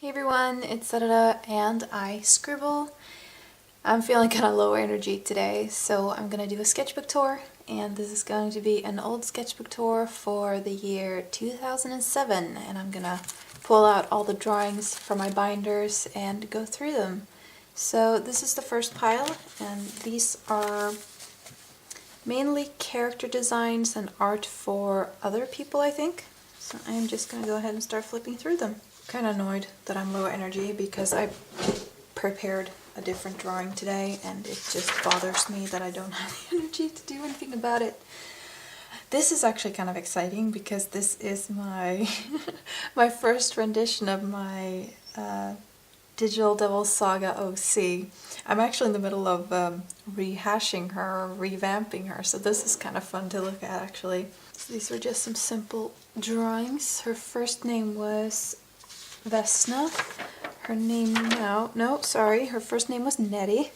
Hey everyone, it's Sarada and I scribble. I'm feeling kind of low energy today, so I'm gonna do a sketchbook tour, and this is going to be an old sketchbook tour for the year 2007, and I'm gonna pull out all the drawings from my binders and go through them. So this is the first pile, and these are mainly character designs and art for other people, I think. So I'm just gonna go ahead and start flipping through them. Kind of annoyed that I'm low energy because I prepared a different drawing today and it just bothers me that I don't have the energy to do anything about it. This is actually kind of exciting because this is my my first rendition of my Digital Devil Saga OC. I'm actually in the middle of rehashing her, or revamping her, so this is kind of fun to look at actually. So these were just some simple drawings. Her first name was Vesna. Her name now, no, sorry, her first name was Nettie,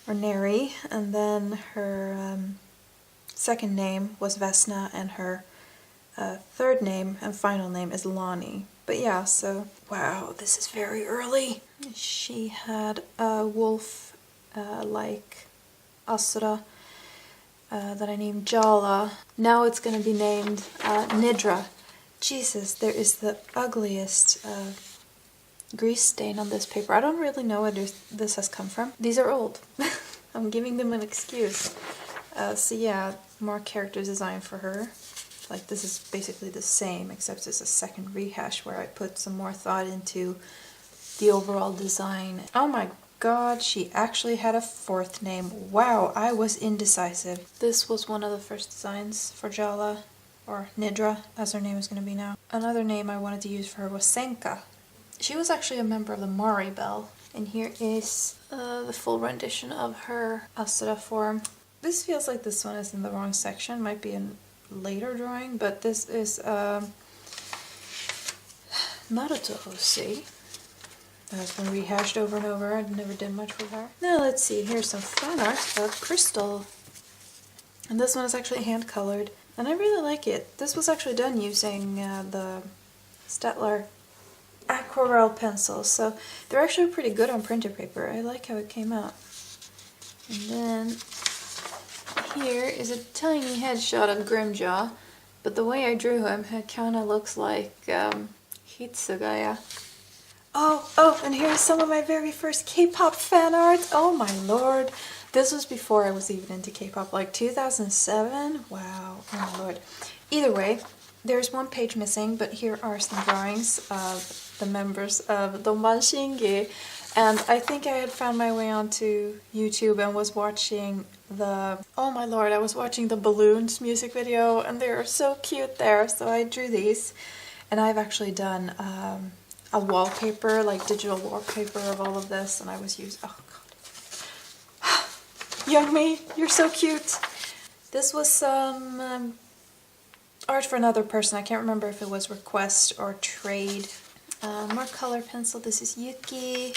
or Neri, and then her second name was Vesna, and her third name and final name is Lonnie. But yeah, so, wow, this is very early. She had a wolf like Asura that I named Jala. Now it's going to be named Nidra. Jesus, there is the ugliest grease stain on this paper. I don't really know where this has come from. These are old. I'm giving them an excuse. So yeah, more character design for her. Like, this is basically the same, except it's a second rehash where I put some more thought into the overall design. Oh my god, she actually had a fourth name. Wow, I was indecisive. This was one of the first designs for Jala, or Nidra, as her name is going to be now. Another name I wanted to use for her was Senka. She was actually a member of the Mari Bell. And here is the full rendition of her Asura form. This feels like this one is in the wrong section. Might be a later drawing, but this is Naruto OC. That has been rehashed over and over. I never did much with her. Now let's see, here's some fan art of Crystal. And this one is actually hand colored. And I really like it. This was actually done using the Staedtler Aquarelle pencils, so they're actually pretty good on printer paper. I like how it came out. And then here is a tiny headshot of Grimjaw, but the way I drew him, it kind of looks like Hitsugaya. Oh, and here's some of my very first K-pop fan art. Oh my lord. This was before I was even into K-pop, like 2007? Wow, oh my lord. Either way, there's one page missing, but here are some drawings of the members of Donban Shingi. And I think I had found my way onto YouTube and was watching the... Oh my lord, I was watching the Balloons music video, and they're so cute there, so I drew these. And I've actually done a wallpaper, like digital wallpaper of all of this, and I was using... Oh god. Young me, you're so cute! This was some art for another person. I can't remember if it was request or trade. More color pencil. This is Yuki.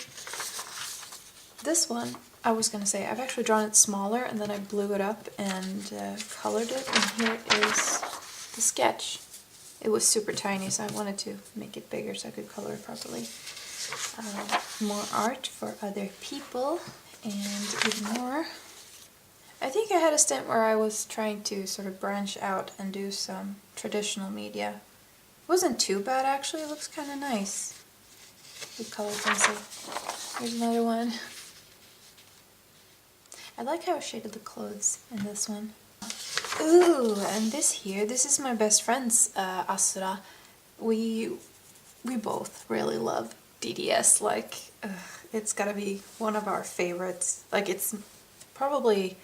This one, I was going to say, I've actually drawn it smaller and then I blew it up and colored it. And here is the sketch. It was super tiny, so I wanted to make it bigger so I could color it properly. More art for other people and even more. I think I had a stint where I was trying to sort of branch out and do some traditional media. It wasn't too bad actually, it looks kind of nice. With color pencil. Here's another one. I like how I shaded the clothes in this one. Ooh, and this is my best friend's Asura. We both really love DDS, like, it's gotta be one of our favorites. Like, it's probably...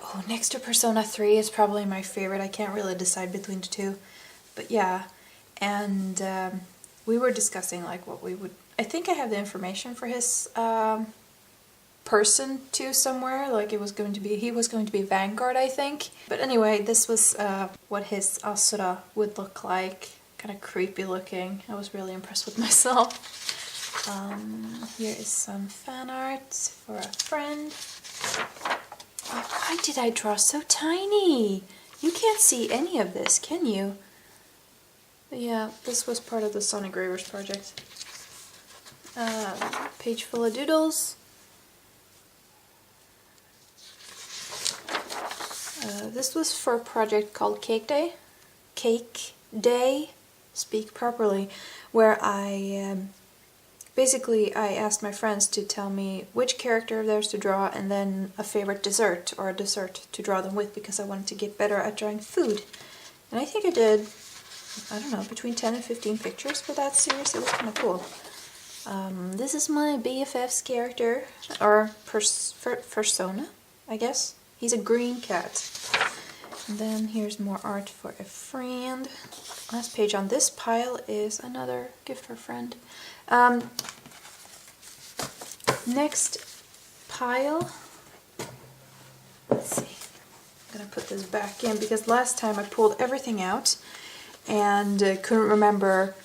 Oh, next to Persona 3 is probably my favorite. I can't really decide between the two. But yeah, and we were discussing like what we would... I think I have the information for his person too somewhere. Like it was going to be... He was going to be Vanguard, I think. But anyway, this was what his Asura would look like. Kind of creepy looking. I was really impressed with myself. Here is some fan art for a friend. Why did I draw so tiny? You can't see any of this, can you? But yeah, this was part of the Sonic Gravers project. Page full of doodles. This was for a project called Cake Day, speak properly, where I basically I asked my friends to tell me which character of theirs to draw and then a favorite dessert or a dessert to draw them with, because I wanted to get better at drawing food. And I think I did, I don't know, between 10 and 15 pictures for that series. It was kind of cool. This is my BFF's character, or persona, I guess. He's a green cat. And then here's more art for a friend. Last page on this pile is another gift for a friend. Next pile, let's see, I'm gonna put this back in because last time I pulled everything out and couldn't remember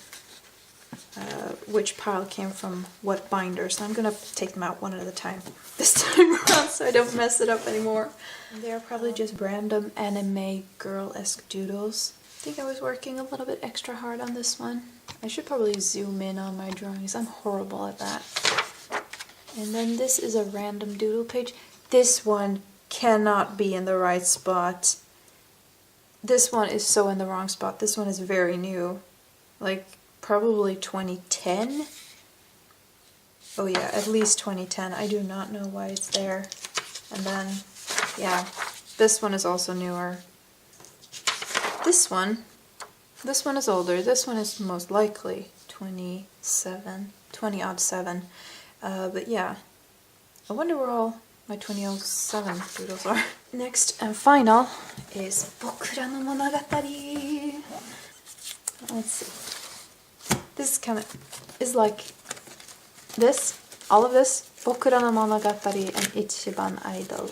which pile came from what binder, so I'm gonna take them out one at a time this time around so I don't mess it up anymore. They're probably just random anime girl-esque doodles. I think I was working a little bit extra hard on this one. I should probably zoom in on my drawings. I'm horrible at that. And then this is a random doodle page. This one cannot be in the right spot. This one is so in the wrong spot. This one is very new. Like, probably 2010? Oh yeah, at least 2010. I do not know why it's there. And then, yeah, this one is also newer. This one is older. This one is most likely 2007. But yeah, I wonder where all my 2007 doodles are. Next and final is Bokura no Monogatari. Let's see. This is like this, all of this, Bokura no Monogatari and Ichiban Idol.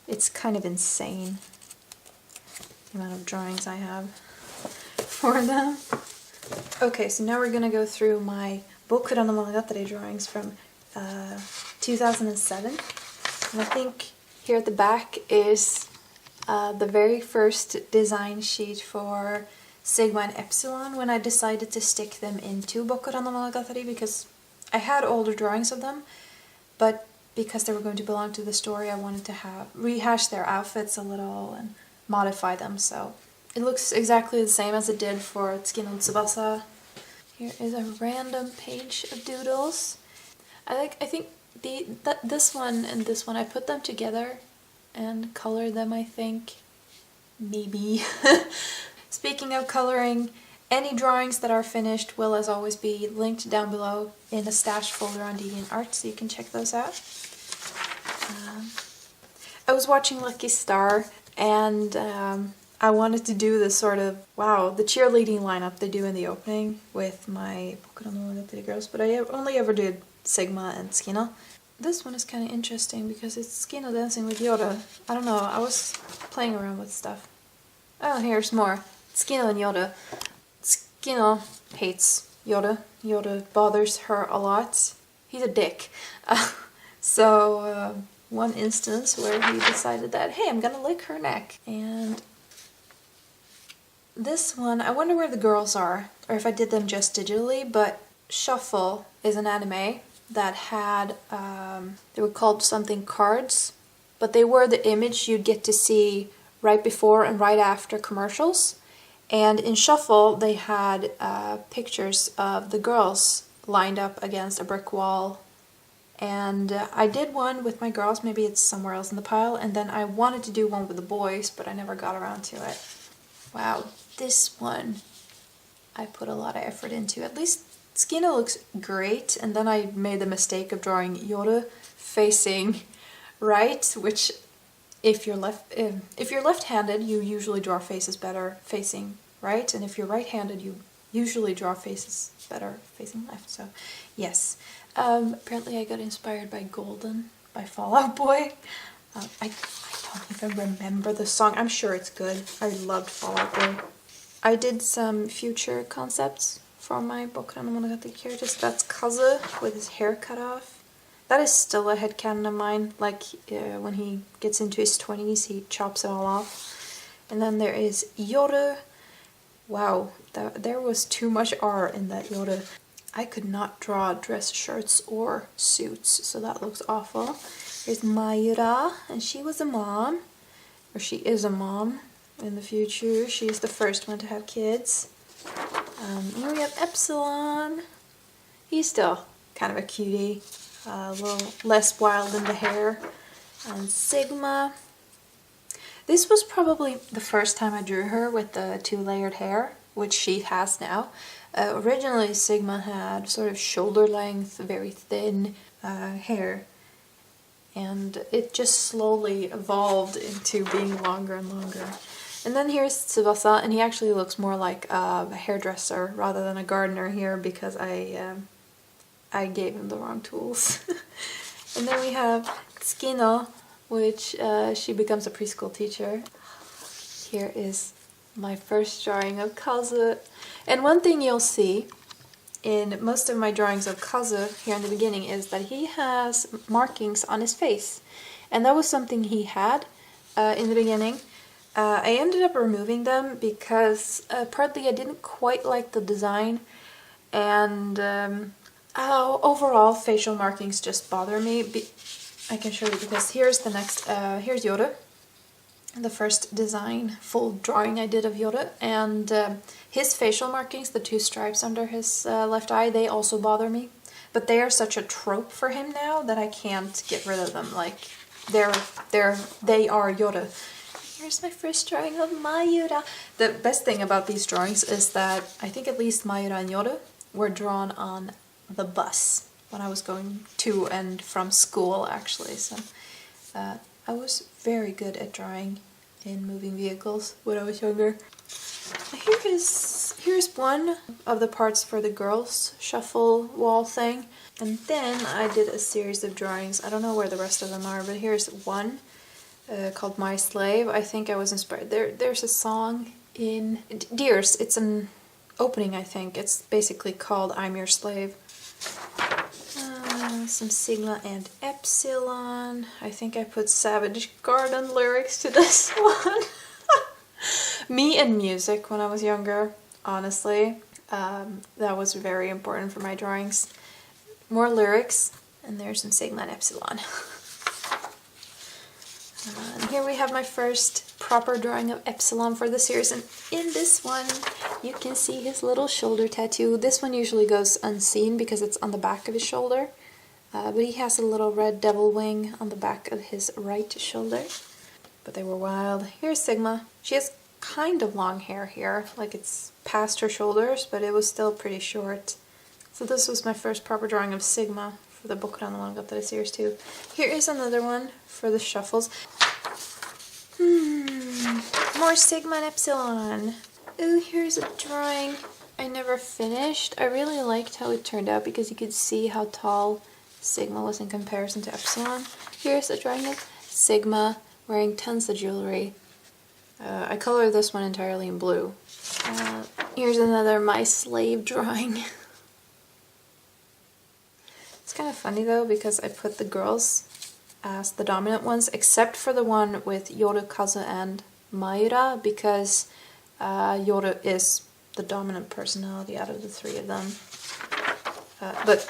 It's kind of insane, the amount of drawings I have for them. Okay, so now we're gonna go through my Bokura no Monogatari drawings from 2007. And I think here at the back is the very first design sheet for Sigma and Epsilon when I decided to stick them into Bokura no Monogatari, because I had older drawings of them, but because they were going to belong to the story, I wanted to rehash their outfits a little and modify them, so it looks exactly the same as it did for Tsukino and Tsubasa. Here is a random page of doodles. I think this one and this one, I put them together and colored them, I think. Maybe. Speaking of coloring, any drawings that are finished will, as always, be linked down below in a stash folder on DeviantArt, so you can check those out. I was watching Lucky Star, and I wanted to do this sort of, wow, the cheerleading lineup they do in the opening with my Bokura no Monogatari girls, but I only ever did Sigma and Tsukino. This one is kind of interesting because it's Tsukino dancing with Yoda. I don't know, I was playing around with stuff. Oh, here's more. Tsukino and Yoda. Tsukino hates Yoda. Yoda bothers her a lot. He's a dick. So, one instance where he decided that, hey, I'm gonna lick her neck. And this one, I wonder where the girls are, or if I did them just digitally, but Shuffle is an anime that had, they were called something cards, but they were the image you'd get to see right before and right after commercials. And in Shuffle, they had pictures of the girls lined up against a brick wall. And I did one with my girls, maybe it's somewhere else in the pile, and then I wanted to do one with the boys, but I never got around to it. Wow, this one I put a lot of effort into. At least Tsukino looks great, and then I made the mistake of drawing Yoda facing right, which if you're left-handed, you usually draw faces better facing right, and if you're right-handed, you usually draw faces better facing left. So, yes. Apparently I got inspired by Golden by Fall Out Boy. I don't even remember the song. I'm sure it's good. I loved Fall Out Boy. I did some future concepts for my Bokura no Monogatari characters. That's Kazu with his hair cut off. That is still a headcanon of mine. Like, when he gets into his 20s, he chops it all off. And then there is Yoru. Wow, there was too much R in that Yoru. I could not draw dress shirts or suits, so that looks awful. Here's Mayura, and she was a mom, or she is a mom in the future. She's the first one to have kids. Here we have Epsilon. He's still kind of a cutie, a little less wild in the hair. And Sigma. This was probably the first time I drew her with the 2-layered hair, which she has now. Originally Sigma had sort of shoulder length, very thin hair, and it just slowly evolved into being longer and longer. And then here's Tsubasa, and he actually looks more like a hairdresser rather than a gardener here because I gave him the wrong tools. And then we have Tsukino, which she becomes a preschool teacher. Here is my first drawing of Kazu. And one thing you'll see in most of my drawings of Kazu here in the beginning is that he has markings on his face. And that was something he had in the beginning. I ended up removing them because partly I didn't quite like the design, and overall facial markings just bother me. I can show you because here's the next, here's Yoru, the first design, full drawing I did of Yoru, and his facial markings, the 2 stripes under his left eye, they also bother me. But they are such a trope for him now that I can't get rid of them. Like, they are Yoru. Here's my first drawing of Mayura. The best thing about these drawings is that I think at least Mayura and Yoru were drawn on the bus when I was going to and from school, actually. So I was very good at drawing in moving vehicles when I was younger. Here's one of the parts for the girls' shuffle wall thing. And then I did a series of drawings. I don't know where the rest of them are, but here's one called My Slave. I think I was inspired. There's a song in Deers. It's an opening, I think. It's basically called I'm Your Slave. Some Sigma and Epsilon. I think I put Savage Garden lyrics to this one. Me and music when I was younger, honestly. That was very important for my drawings. More lyrics, and there's some Sigma and Epsilon. And here we have my first proper drawing of Epsilon for the series, and in this one you can see his little shoulder tattoo. This one usually goes unseen because it's on the back of his shoulder, but he has a little red devil wing on the back of his right shoulder. But they were wild. Here's Sigma. She has kind of long hair here, like it's past her shoulders, but it was still pretty short. So this was my first proper drawing of Sigma for the Bokuran Monogatari series too. Here is another one for the shuffles. More Sigma and Epsilon. Ooh, here's a drawing I never finished. I really liked how it turned out because you could see how tall Sigma was in comparison to Epsilon. Here's a drawing of Sigma wearing tons of jewelry. I colored this one entirely in blue. Here's another My Slave drawing. It's kind of funny though because I put the girls as the dominant ones, except for the one with Yoru, Kazu, and Mayura, because Yoru is the dominant personality out of the 3 of them. But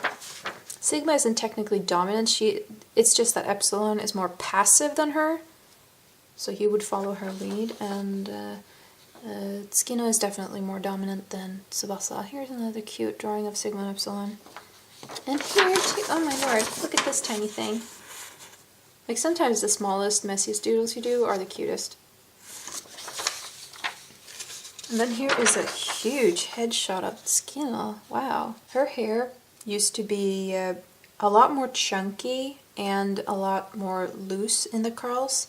Sigma isn't technically dominant. It's just that Epsilon is more passive than her, so he would follow her lead, and Tsukino is definitely more dominant than Tsubasa. Here's another cute drawing of Sigma and Epsilon. And here too, oh my lord, look at this tiny thing. Like sometimes the smallest, messiest doodles you do are the cutest. And then here is a huge headshot of Tsukino. Wow. Her hair used to be a lot more chunky and a lot more loose in the curls.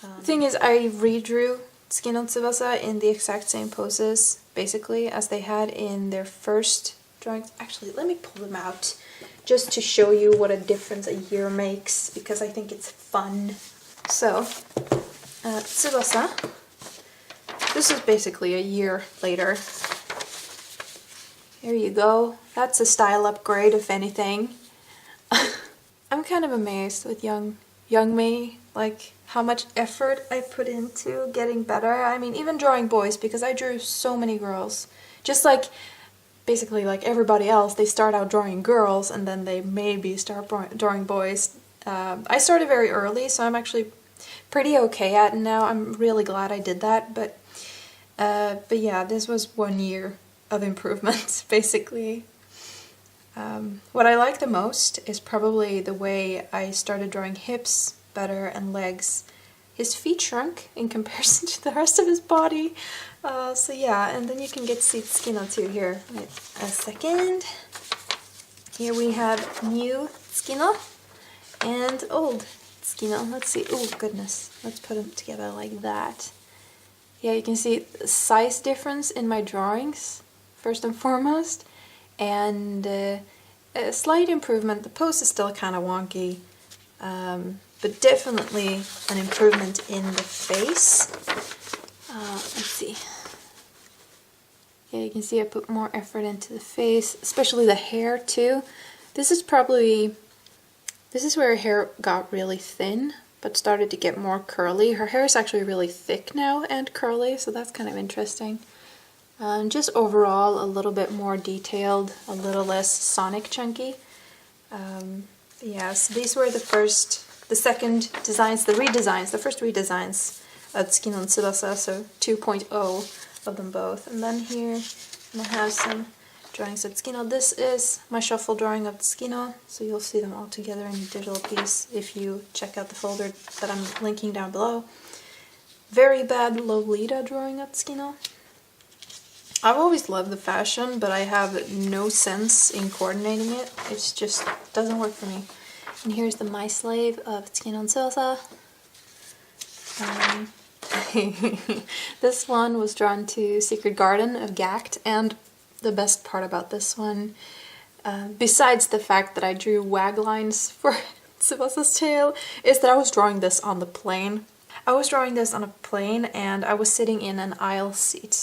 The thing is, I redrew Tsukino and Tsubasa in the exact same poses, basically, as they had in their first drawings. Actually, let me pull them out just to show you what a difference a year makes, because I think it's fun. So, Tsubasa, this is basically a year later. Here you go. That's a style upgrade, if anything. I'm kind of amazed with young me, like how much effort I put into getting better. I mean, even drawing boys, because I drew so many girls. Just like basically like everybody else, they start out drawing girls and then they maybe start drawing boys. I started very early, so I'm actually pretty okay at it now. I'm really glad I did that, but yeah, this was 1 year of improvement, basically. What I like the most is probably the way I started drawing hips better and legs. His feet shrunk in comparison to the rest of his body. So yeah, and then you can get to see Skino too here. Wait a second. Here we have new Skino and old Skino. Let's see. Oh goodness. Let's put them together like that. Yeah, you can see the size difference in my drawings, first and foremost. And a slight improvement. The pose is still kind of wonky. But definitely an improvement in the face. Let's see. Yeah, you can see I put more effort into the face, especially the hair too. This is where her hair got really thin, but started to get more curly. Her hair is actually really thick now and curly, so that's kind of interesting. Just overall a little bit more detailed, a little less Sonic chunky. Yeah, so these were the first redesigns of Skino and Tsubasa, so 2.0 of them both. And then here I have some drawings of Skino. This is my shuffle drawing of Skino, so you'll see them all together in a digital piece if you check out the folder that I'm linking down below. Very bad Lolita drawing of Skino. I've always loved the fashion, but I have no sense in coordinating it. It just doesn't work for me. And here's the My Slave of Skino and Tsubasa. This one was drawn to Secret Garden of Gact, and the best part about this one, besides the fact that I drew wag lines for Tsubasa's tail, is that I was drawing this on the plane. I was drawing this on a plane and I was sitting in an aisle seat,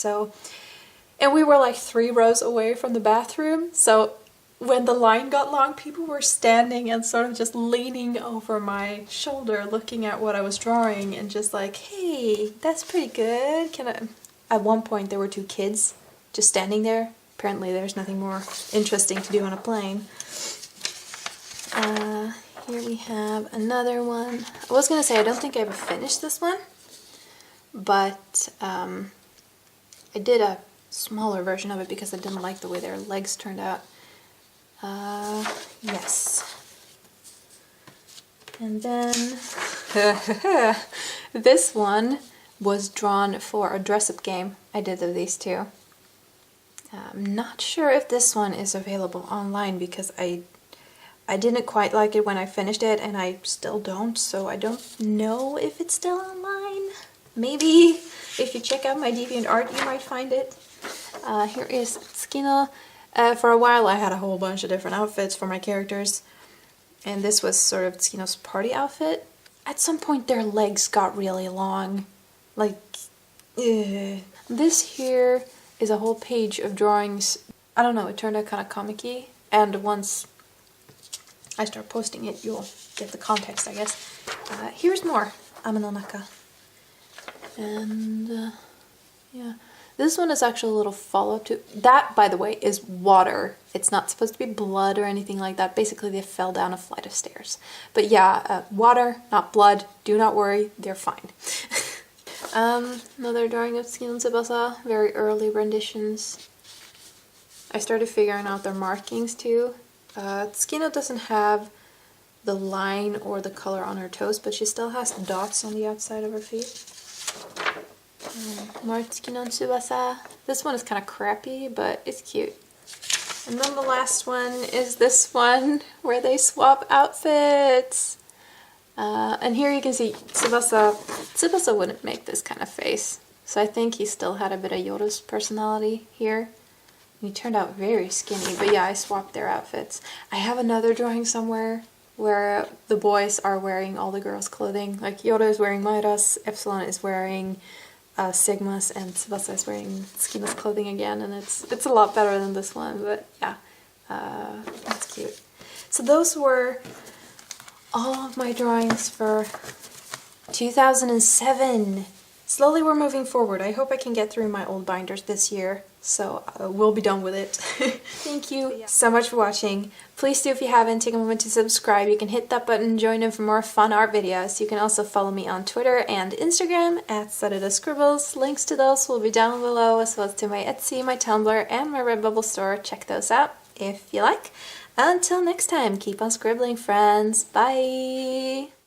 and we were like 3 rows away from the bathroom, so when the line got long, people were standing and sort of just leaning over my shoulder looking at what I was drawing and just like, hey, that's pretty good. At one point there were 2 kids just standing there. Apparently there's nothing more interesting to do on a plane. Here we have another one. I was gonna say I don't think I ever finished this one, but I did a smaller version of it because I didn't like the way their legs turned out. Yes. And then this one was drawn for a dress-up game I did of these 2. I'm not sure if this one is available online because I didn't quite like it when I finished it, and I still don't, so I don't know if it's still online. Maybe if you check out my DeviantArt you might find it. Here is Skino. For a while I had a whole bunch of different outfits for my characters, and this was sort of Skino's party outfit. At some point their legs got really long. Like, this here is a whole page of drawings. I don't know, it turned out kind of comic-y, and once I start posting it you'll get the context, I guess. Here's more Ame no Naka. And yeah. This one is actually a little follow-up to... That, by the way, is water. It's not supposed to be blood or anything like that. Basically, they fell down a flight of stairs. But yeah, water, not blood. Do not worry, they're fine. Another drawing of Skino and Tsubasa. Very early renditions. I started figuring out their markings too. Skino doesn't have the line or the color on her toes, but she still has dots on the outside of her feet. More Skino and Tsubasa. This one is kind of crappy, but it's cute. And then the last one is this one, where they swap outfits. And here you can see Tsubasa wouldn't make this kind of face. So I think he still had a bit of Yoda's personality here. He turned out very skinny, but yeah, I swapped their outfits. I have another drawing somewhere where the boys are wearing all the girls' clothing. Like Yoda is wearing Maira's, Epsilon is wearing Sigma's, and Tsubasa is wearing Skino's clothing again, and it's a lot better than this one, but yeah, that's cute. So those were all of my drawings for 2007. Slowly we're moving forward. I hope I can get through my old binders this year, so we'll be done with it. Thank you so much for watching. Please do, if you haven't, take a moment to subscribe. You can hit that button and join in for more fun art videos. You can also follow me on Twitter and Instagram at @SaturdayScribbles. Links to those will be down below, as well as to my Etsy, my Tumblr, and my Redbubble store. Check those out if you like. Until next time, keep on scribbling, friends. Bye!